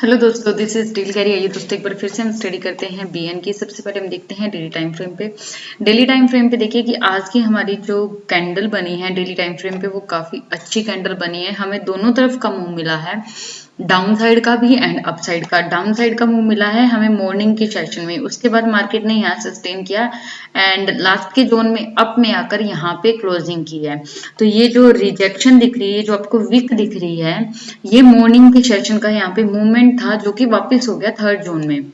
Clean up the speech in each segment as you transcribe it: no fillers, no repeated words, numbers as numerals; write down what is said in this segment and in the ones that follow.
Hello दोस्तों, this is deal carry. आइए दोस्तों एक बार फिर से हम स्टडी करते हैं बीएन की। सबसे पहले हम देखते हैं डेली टाइम फ्रेम पे। डेली टाइम फ्रेम पे देखिए कि आज की हमारी जो कैंडल बनी है डेली टाइम फ्रेम पे वो काफी अच्छी कैंडल बनी है। हमें दोनों तरफ का मूव मिला है, डाउन साइड का भी एंड अप साइड का। डाउन साइड का मूव मिला है हमें मॉर्निंग के सेशन में, उसके बाद मार्केट ने यहाँ सस्टेन किया एंड लास्ट के जोन में अप में आकर यहाँ पे क्लोजिंग की है। तो ये जो रिजेक्शन दिख रही है, जो आपको विक दिख रही है, ये मॉर्निंग के सेशन का यहाँ पे मूवमेंट था जो कि वापस हो गया थर्ड जोन में।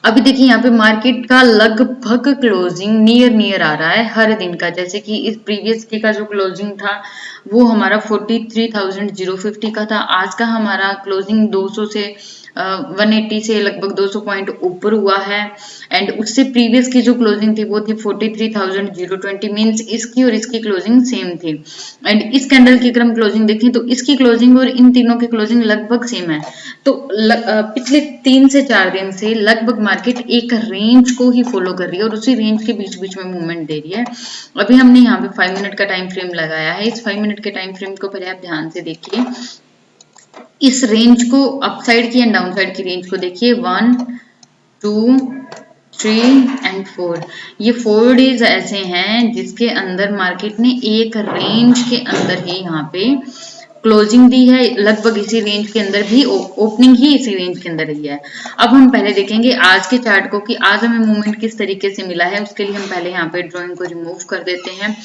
अभी देखिए यहाँ पे मार्केट का लगभग क्लोजिंग नियर नियर आ रहा है हर दिन का। जैसे कि इस प्रीवियस डे का जो क्लोजिंग था वो हमारा 43,050 का था। आज का हमारा क्लोजिंग 200 से 180 से लगभग 200 पॉइंट ऊपर हुआ है एंड उससे प्रीवियस की जो क्लोजिंग थी वो थी 43,020। मींस इसकी और इसकी क्लोजिंग सेम थी। एंड इस कैंडल की अगर हम क्लोजिंग देखें तो इसकी क्लोजिंग और इन तीनों की क्लोजिंग लगभग सेम है। तो पिछले 3 से 4 दिन से लगभग मार्केट एक रेंज को ही फॉलो कर रही है और उसी रेंज के बीच बीच में मूवमेंट दे रही है। अभी हमने यहाँ पे 5 मिनट का टाइम फ्रेम लगाया है। इस 5 मिनट के टाइम फ्रेम को पहले आप ध्यान से देखिए। इस रेंज को अप साइड की एंड डाउन साइड की रेंज को देखिए। 1 2 3 एंड 4। ये 4 डेज ऐसे हैं जिसके अंदर मार्केट ने एक रेंज के अंदर ही यहाँ पे क्लोजिंग दी है। लगभग इसी रेंज के अंदर भी ओपनिंग ही इसी रेंज के अंदर रही है। अब हम पहले देखेंगे आज के चार्ट को कि आज हमें मूवमेंट किस तरीके से मिला है। उसके लिए हम पहले यहाँ पे ड्राइंग को रिमूव कर देते हैं।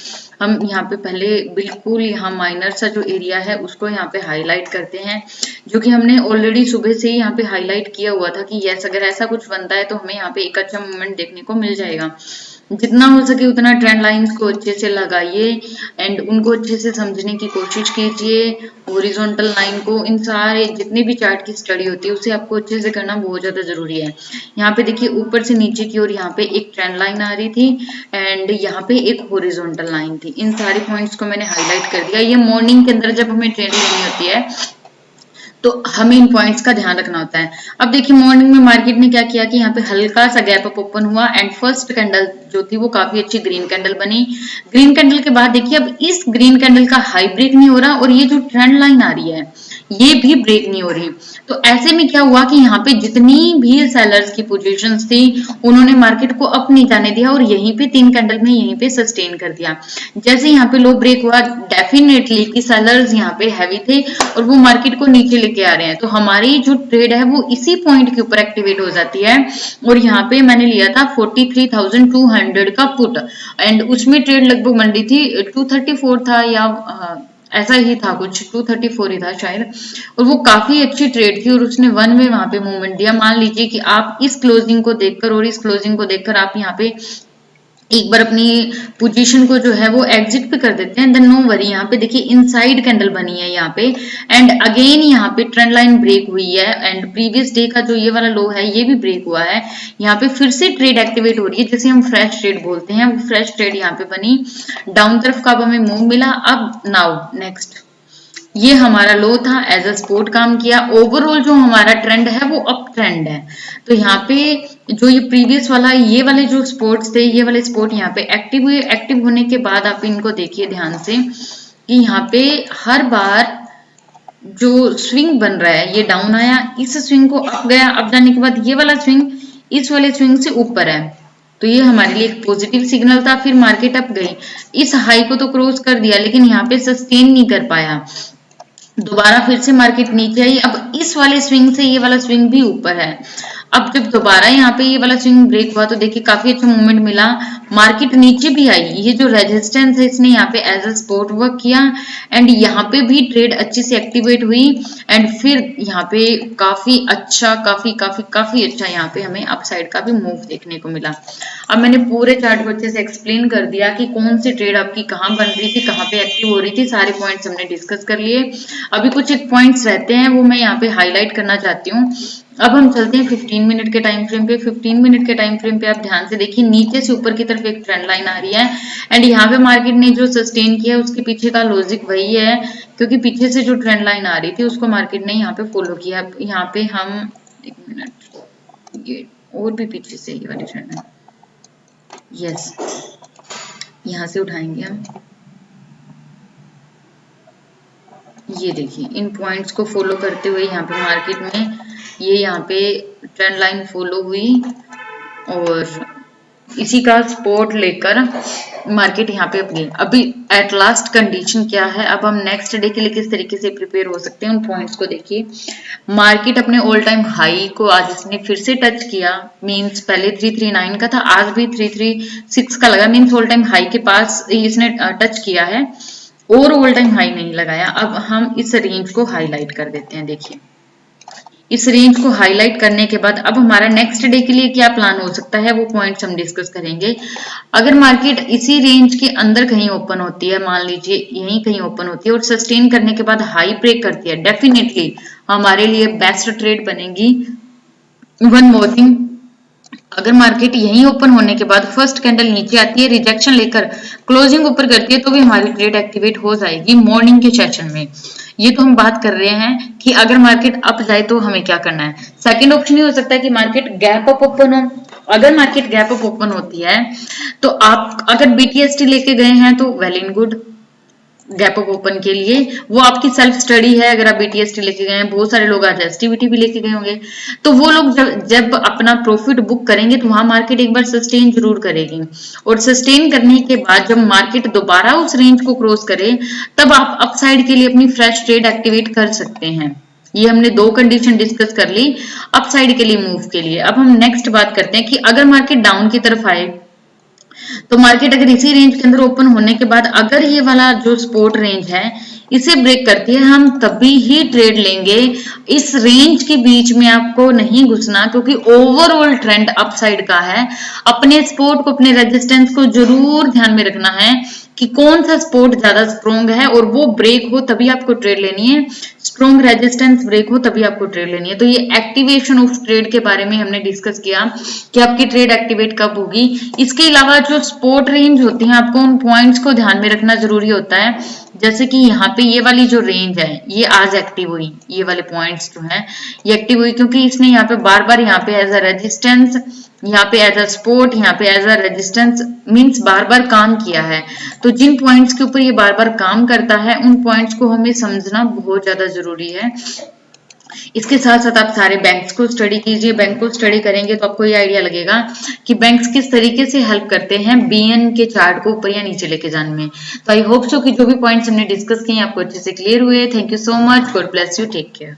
हम यहाँ पे पहले बिल्कुल यहाँ माइनर सा जो एरिया है उसको यहाँ पे हाईलाइट करते हैं, जो कि हमने ऑलरेडी सुबह से ही यहाँ पे हाईलाइट किया हुआ था कि यस अगर ऐसा कुछ बनता है तो हमें यहाँ पे एक अच्छा मूवमेंट देखने को मिल जाएगा। जितना हो सके उतना ट्रेंड लाइंस को अच्छे से लगाइए एंड उनको अच्छे से समझने की कोशिश कीजिए। हॉरिजॉन्टल लाइन को, इन सारे जितने भी चार्ट की स्टडी होती है उसे आपको अच्छे से करना बहुत ज्यादा जरूरी है। यहाँ पे देखिए ऊपर से नीचे की ओर यहाँ पे एक ट्रेंड लाइन आ रही थी एंड यहाँ पे एक हॉरिजॉन्टल लाइन थी। इन सारे पॉइंट्स को मैंने हाईलाइट कर दिया। ये मॉर्निंग के अंदर जब हमें ट्रेंड लेनी होती है तो हमें इन पॉइंट्स का ध्यान रखना होता है। अब देखिए मॉर्निंग में मार्केट ने क्या किया कि यहाँ पे हल्का सा गैप अप ओपन हुआ एंड फर्स्ट कैंडल जो थी वो काफी अच्छी ग्रीन कैंडल बनी। ग्रीन कैंडल के बाद देखिए अब इस ग्रीन कैंडल का हाई ब्रेक नहीं हो रहा और ये जो ट्रेंड लाइन आ रही है ये भी ब्रेक नहीं हो रही। तो ऐसे में क्या हुआ कि यहाँ पे जितनी भी सेलर्स की पोजीशंस थी उन्होंने मार्केट को अप नहीं जाने दिया और यहीं पे 3 कैंडल में यहीं पे सस्टेन कर दिया। जैसे यहाँ पे लो ब्रेक हुआ डेफिनेटली कि सेलर्स यहाँ पे हैवी थे और वो मार्केट को नीचे लेके आ रहे हैं, तो हमारी जो ट्रेड है वो इसी पॉइंट के ऊपर एक्टिवेट हो जाती है। और यहाँ पे मैंने लिया था 43,200 का पुट एंड उसमें ट्रेड लगभग मंडी थी 234 था या ऐसा ही था, कुछ 234 ही था शायद। और वो काफी अच्छी ट्रेड थी और उसने वन में वहां पे मूवमेंट दिया। मान लीजिए कि आप इस क्लोजिंग को देखकर और इस क्लोजिंग को देखकर आप यहाँ पे एक बार अपनी पोजीशन को जो है वो एग्जिट पे कर देते हैं, देन नो वरी। यहाँ पे देखिए इनसाइड कैंडल बनी है यहाँ पे एंड अगेन यहाँ पे ट्रेंड लाइन ब्रेक हुई है एंड प्रीवियस डे का जो ये वाला लो है ये भी ब्रेक हुआ है। यहाँ पे फिर से ट्रेड एक्टिवेट हो रही है जिसे हम फ्रेश ट्रेड बोलते हैं। वो फ्रेश ट्रेड यहाँ पे बनी, डाउन तरफ का अब हमें मूव मिला। अब नाउ नेक्स्ट ये हमारा लो था, एज अ सपोर्ट काम किया। ओवरऑल जो हमारा ट्रेंड है वो अप ट्रेंड है। तो यहाँ पे जो ये प्रीवियस वाला ये वाले जो स्पोर्ट्स थे ये वाले स्पोर्ट यहाँ पे एक्टिव हुए। एक्टिव होने के बाद आप इनको देखिए ध्यान से कि यहाँ पे हर बार जो स्विंग बन रहा है ये डाउन आया, इस स्विंग को अप गया, अप जाने के बाद ये वाला स्विंग इस वाले स्विंग से ऊपर है, तो ये हमारे लिए एक पॉजिटिव सिग्नल था। फिर मार्केट अप गई, इस हाई को तो क्रॉस कर दिया लेकिन यहाँ पे सस्टेन नहीं कर पाया। दोबारा फिर से मार्केट नीचे आई। अब इस वाले स्विंग से ये वाला स्विंग भी ऊपर है। अब जब दोबारा यहाँ पे ये वाला स्विंग ब्रेक हुआ तो देखिए काफी अच्छा मूवमेंट मिला, मार्केट नीचे भी आई। ये जो रेजिस्टेंस है इसने यहाँ पे एज अ सपोर्ट वर्क किया एंड यहाँ पे भी ट्रेड अच्छी से एक्टिवेट हुई एंड फिर यहाँ पे काफी अच्छा काफी अच्छा यहाँ पे हमें अपसाइड का भी मूव देखने को मिला। अब मैंने पूरे चार्ट को अच्छे से एक्सप्लेन कर दिया कि कौन सी ट्रेड आपकी कहाँ बन रही थी, कहाँ पे एक्टिव हो रही थी, सारे पॉइंट्स हमने डिस्कस कर लिए। अभी कुछ एक पॉइंट्स रहते हैं वो मैं यहाँ पे हाईलाइट करना चाहती हूँ। अब हम चलते हैं 15 मिनट के टाइम फ्रेम पे। 15 मिनट के टाइम फ्रेम पे आप ध्यान से देखिए नीचे से ऊपर की तरफ एक ट्रेंड लाइन आ रही है एंड यहाँ पे मार्केट ने जो सस्टेन किया उसके पीछे का लॉजिक वही है, क्योंकि पीछे से जो ट्रेंड लाइन आ रही थी उसको मार्केट ने यहाँ पे फॉलो किया। यहाँ पे हम एक मिनट, ये और भी पीछे से ये वाली ट्रेंड है, यस यहाँ से उठाएंगे हम, ये देखिए इन पॉइंट्स को फॉलो करते हुए यहाँ पे मार्केट में ये यहाँ पे ट्रेंड लाइन फॉलो हुई और इसी का सपोर्ट लेकर मार्केट यहाँ पे अपनी अभी एट लास्ट कंडीशन क्या है, अब हम नेक्स्ट डे के लिए किस तरीके से प्रिपेयर हो सकते हैं उन पॉइंट्स को देखिए। मार्केट अपने ऑल टाइम हाई को आज इसने फिर से टच किया, मींस पहले 339 का था, आज भी 336 का लगा, मींस ऑल टाइम हाई के पास इसने टच किया है और ऑल टाइम हाई नहीं लगाया। अब हम इस रेंज को हाईलाइट कर देते हैं। देखिए इस रेंज को हाईलाइट करने के बाद अब हमारा नेक्स्ट डे के लिए क्या प्लान हो सकता है वो पॉइंट्स हम डिस्कस करेंगे। अगर मार्केट इसी रेंज के अंदर कहीं ओपन होती है, मान लीजिए यहीं कहीं ओपन होती है और सस्टेन करने के बाद हाई ब्रेक करती है, डेफिनेटली हमारे लिए बेस्ट ट्रेड बनेगी। वन मोर थिंग, अगर मार्केट यहीं ओपन होने के बाद फर्स्ट कैंडल नीचे आती है, रिजेक्शन लेकर क्लोजिंग ऊपर करती है, तो भी हमारी ट्रेड एक्टिवेट हो जाएगी मॉर्निंग के सेशन में। ये तो हम बात कर रहे हैं कि अगर मार्केट अप जाए तो हमें क्या करना है। सेकंड ऑप्शन ये हो सकता है कि मार्केट गैप अप ओपन हो। अगर मार्केट गैप अप ओपन होती है तो आप अगर बीटीएसटी लेके गए हैं तो well in good, gap up open के लिए वो आपकी सेल्फ स्टडी है। अगर आप बीटीएसटी लेके गए हैं, बहुत सारे लोग आज एसटीबीटी भी लेके गए होंगे, तो वो लोग जब अपना प्रॉफिट बुक करेंगे तो वहां मार्केट एक बार सस्टेन जरूर करेगी और सस्टेन करने के बाद जब मार्केट दोबारा उस रेंज को क्रॉस करे तब आप अपसाइड के लिए अपनी फ्रेश ट्रेड एक्टिवेट कर सकते हैं। ये हमने दो कंडीशन डिस्कस कर ली अपसाइड के लिए मूव के लिए। अब हम नेक्स्ट बात करते हैं कि अगर मार्केट डाउन की तरफ आए तो मार्केट अगर इसी रेंज के अंदर ओपन होने के बाद अगर ये वाला जो सपोर्ट रेंज है इसे ब्रेक करती है, हम तभी ही ट्रेड लेंगे। इस रेंज के बीच में आपको नहीं घुसना क्योंकि ओवरऑल ट्रेंड अपसाइड का है। अपने सपोर्ट को, अपने रेजिस्टेंस को जरूर ध्यान में रखना है कि कौन सा सपोर्ट ज्यादा स्ट्रॉन्ग है और वो ब्रेक हो तभी आपको ट्रेड लेनी है, स्ट्रॉन्ग रेजिस्टेंस ब्रेक हो तभी आपको ट्रेड लेनी है। तो ये एक्टिवेशन ऑफ ट्रेड के बारे में हमने डिस्कस किया कि आपकी ट्रेड एक्टिवेट कब होगी। इसके अलावा जो सपोर्ट रेंज होती है आपको उन पॉइंट्स को ध्यान में रखना जरूरी होता है। जैसे कि यहाँ पे ये वाली जो रेंज है ये आज एक्टिव हुई, ये वाले पॉइंट्स जो है ये एक्टिव हुई क्योंकि इसने यहाँ पे बार बार यहाँ पे एज अ रेजिस्टेंस, यहाँ पे एज अ सपोर्ट, यहाँ पे एज अ रेजिस्टेंस, मींस बार बार काम किया है। तो जिन पॉइंट्स के ऊपर ये बार बार काम करता है उन पॉइंट्स को हमें समझना बहुत ज्यादा जरूरी है। इसके साथ साथ आप सारे बैंक्स को स्टडी कीजिए। बैंक को स्टडी करेंगे तो आपको ये आइडिया लगेगा कि बैंक्स किस तरीके से हेल्प करते हैं बीएन के चार्ट को ऊपर या नीचे लेके जाने में। तो आई होप सो कि जो भी पॉइंट्स हमने डिस्कस किए आपको अच्छे से क्लियर हुए। Thank you so much, God bless you, take care.